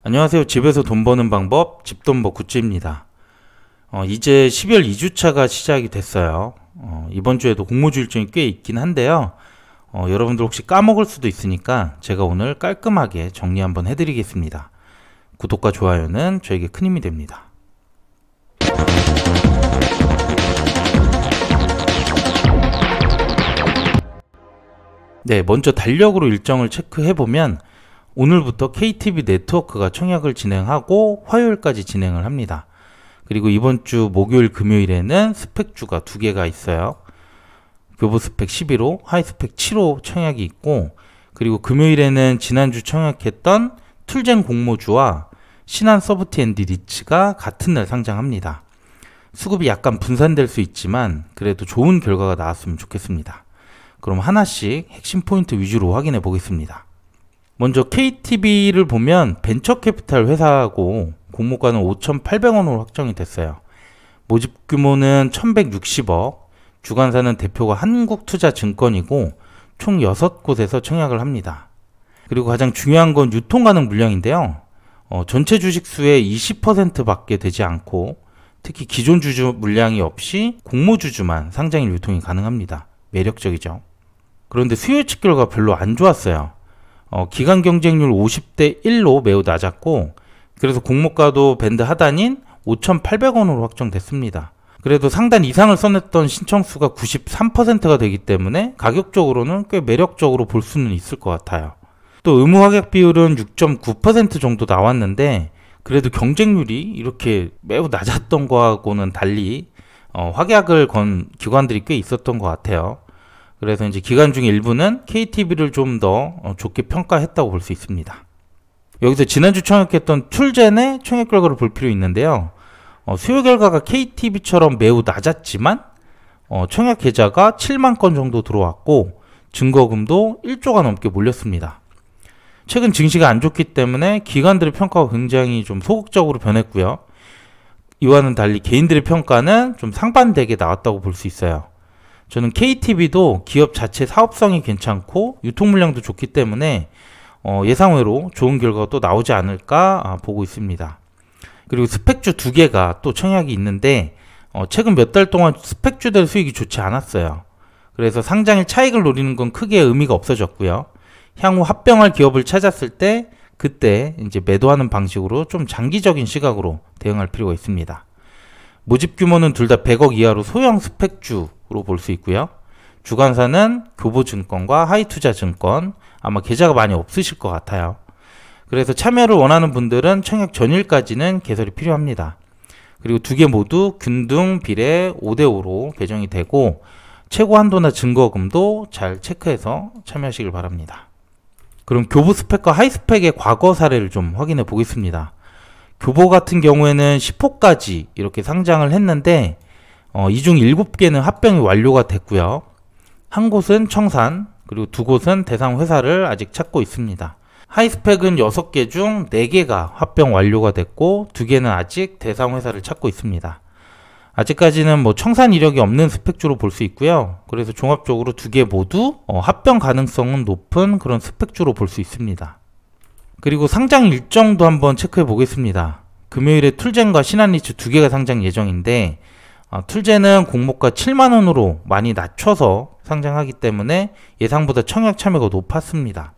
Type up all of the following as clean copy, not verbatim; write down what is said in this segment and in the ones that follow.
안녕하세요. 집에서 돈 버는 방법 집돈버 굿즈입니다. 이제 12월 2주차가 시작이 됐어요. 이번 주에도 공모주 일정이 꽤 있긴 한데요. 여러분들 혹시 까먹을 수도 있으니까 제가 오늘 깔끔하게 정리 한번 해드리겠습니다. 구독과 좋아요는 저에게 큰 힘이 됩니다. 네, 먼저 달력으로 일정을 체크해보면 오늘부터 KTV 네트워크가 청약을 진행하고 화요일까지 진행을 합니다. 그리고 이번 주 목요일 금요일에는 스펙주가 2개가 있어요. 교보 스펙 11호, 하이 스펙 7호 청약이 있고, 그리고 금요일에는 지난주 청약했던 툴젠 공모주와 신한 서브티 앤디 리츠가 같은 날 상장합니다. 수급이 약간 분산될 수 있지만 그래도 좋은 결과가 나왔으면 좋겠습니다. 그럼 하나씩 핵심 포인트 위주로 확인해 보겠습니다. 먼저 KTV를 보면 벤처캐피탈 회사고 공모가는 5,800원으로 확정이 됐어요. 모집 규모는 1,160억, 주관사는 대표가 한국투자증권이고 총 6곳에서 청약을 합니다. 그리고 가장 중요한 건 유통 가능 물량인데요. 전체 주식수의 20% 밖에 되지 않고 특히 기존 주주 물량이 없이 공모주주만 상장일 유통이 가능합니다. 매력적이죠. 그런데 수요 예측 결과가 별로 안 좋았어요. 기간 경쟁률 50대 1로 매우 낮았고, 그래서 공모가도 밴드 하단인 5,800원으로 확정됐습니다. 그래도 상단 이상을 써냈던 신청수가 93%가 되기 때문에 가격적으로는 꽤 매력적으로 볼 수는 있을 것 같아요. 또 의무 확약 비율은 6.9% 정도 나왔는데 그래도 경쟁률이 이렇게 매우 낮았던 거하고는 달리 확약을 건 기관들이 꽤 있었던 것 같아요. 그래서 이제 기간 중에 일부는 KTV를 좀 더 좋게 평가했다고 볼 수 있습니다. 여기서 지난주 청약했던 툴젠의 청약 결과를 볼 필요 있는데요. 수요 결과가 KTV처럼 매우 낮았지만 청약 계좌가 7만 건 정도 들어왔고 증거금도 1조가 넘게 몰렸습니다. 최근 증시가 안 좋기 때문에 기관들의 평가가 굉장히 좀 소극적으로 변했고요. 이와는 달리 개인들의 평가는 좀 상반되게 나왔다고 볼 수 있어요. 저는 KTV도 기업 자체 사업성이 괜찮고 유통 물량도 좋기 때문에 예상외로 좋은 결과가 또 나오지 않을까 보고 있습니다. 그리고 스펙주 2개가 또 청약이 있는데 최근 몇 달 동안 스펙주들 수익이 좋지 않았어요. 그래서 상장일 차익을 노리는 건 크게 의미가 없어졌고요. 향후 합병할 기업을 찾았을 때 그때 이제 매도하는 방식으로 좀 장기적인 시각으로 대응할 필요가 있습니다. 모집 규모는 둘 다 100억 이하로 소형 스펙주로 볼 수 있고요. 주관사는 교보증권과 하이투자증권, 아마 계좌가 많이 없으실 것 같아요. 그래서 참여를 원하는 분들은 청약 전일까지는 개설이 필요합니다. 그리고 2개 모두 균등 비례 5대5로 배정이 되고 최고 한도나 증거금도 잘 체크해서 참여하시길 바랍니다. 그럼 교보 스펙과 하이 스펙의 과거 사례를 좀 확인해 보겠습니다. 교보 같은 경우에는 10호까지 이렇게 상장을 했는데 이 중 7개는 합병이 완료가 됐고요. 한 곳은 청산, 그리고 2곳은 대상 회사를 아직 찾고 있습니다. 하이스펙은 6개 중 4개가 합병 완료가 됐고 2개는 아직 대상 회사를 찾고 있습니다. 아직까지는 청산 이력이 없는 스펙주로 볼 수 있고요. 그래서 종합적으로 2개 모두 합병 가능성은 높은 그런 스펙주로 볼 수 있습니다. 그리고 상장 일정도 한번 체크해 보겠습니다. 금요일에 툴젠과 신한리츠 2개가 상장 예정인데 툴젠은 공모가 7만원으로 많이 낮춰서 상장하기 때문에 예상보다 청약 참여가 높았습니다.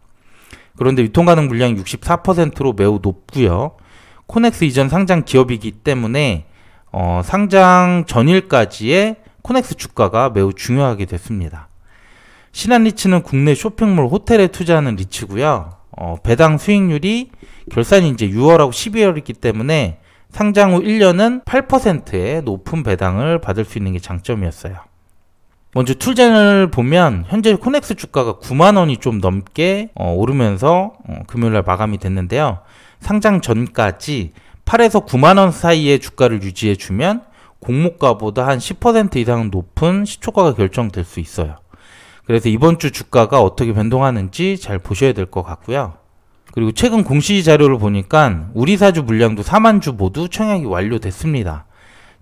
그런데 유통가능 물량이 64%로 매우 높고요. 코넥스 이전 상장 기업이기 때문에 상장 전일까지의 코넥스 주가가 매우 중요하게 됐습니다. 신한리츠는 국내 쇼핑몰 호텔에 투자하는 리츠고요. 배당 수익률이 결산이 이제 6월하고 12월이기 때문에 상장 후 1년은 8%의 높은 배당을 받을 수 있는 게 장점이었어요. 먼저 툴젠을 보면 현재 코넥스 주가가 9만원이 좀 넘게 오르면서 금요일날 마감이 됐는데요. 상장 전까지 8에서 9만원 사이의 주가를 유지해주면 공모가보다 한 10% 이상 높은 시초가가 결정될 수 있어요. 그래서 이번 주 주가가 어떻게 변동하는지 잘 보셔야 될 것 같고요. 그리고 최근 공시 자료를 보니까 우리 사주 물량도 4만 주 모두 청약이 완료됐습니다.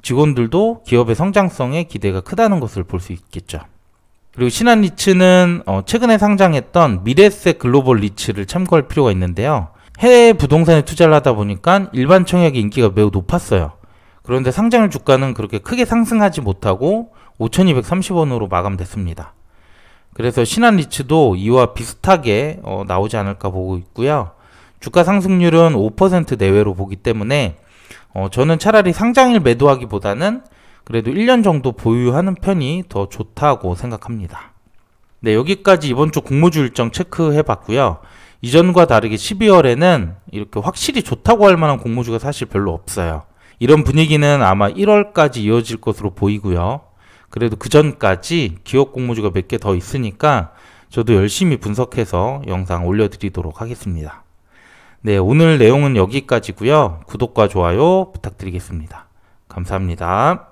직원들도 기업의 성장성에 기대가 크다는 것을 볼 수 있겠죠. 그리고 신한리츠는 최근에 상장했던 미래세 글로벌 리츠를 참고할 필요가 있는데요. 해외 부동산에 투자를 하다 보니까 일반 청약의 인기가 매우 높았어요. 그런데 상장일 주가는 그렇게 크게 상승하지 못하고 5,230원으로 마감됐습니다. 그래서 신한리츠도 이와 비슷하게 나오지 않을까 보고 있고요. 주가 상승률은 5% 내외로 보기 때문에 저는 차라리 상장일 매도하기보다는 그래도 1년 정도 보유하는 편이 더 좋다고 생각합니다. 네, 여기까지 이번 주 공모주 일정 체크해 봤고요. 이전과 다르게 12월에는 이렇게 확실히 좋다고 할 만한 공모주가 사실 별로 없어요. 이런 분위기는 아마 1월까지 이어질 것으로 보이고요. 그래도 그 전까지 기업 공모주가 몇 개 더 있으니까 저도 열심히 분석해서 영상 올려드리도록 하겠습니다. 네, 오늘 내용은 여기까지고요. 구독과 좋아요 부탁드리겠습니다. 감사합니다.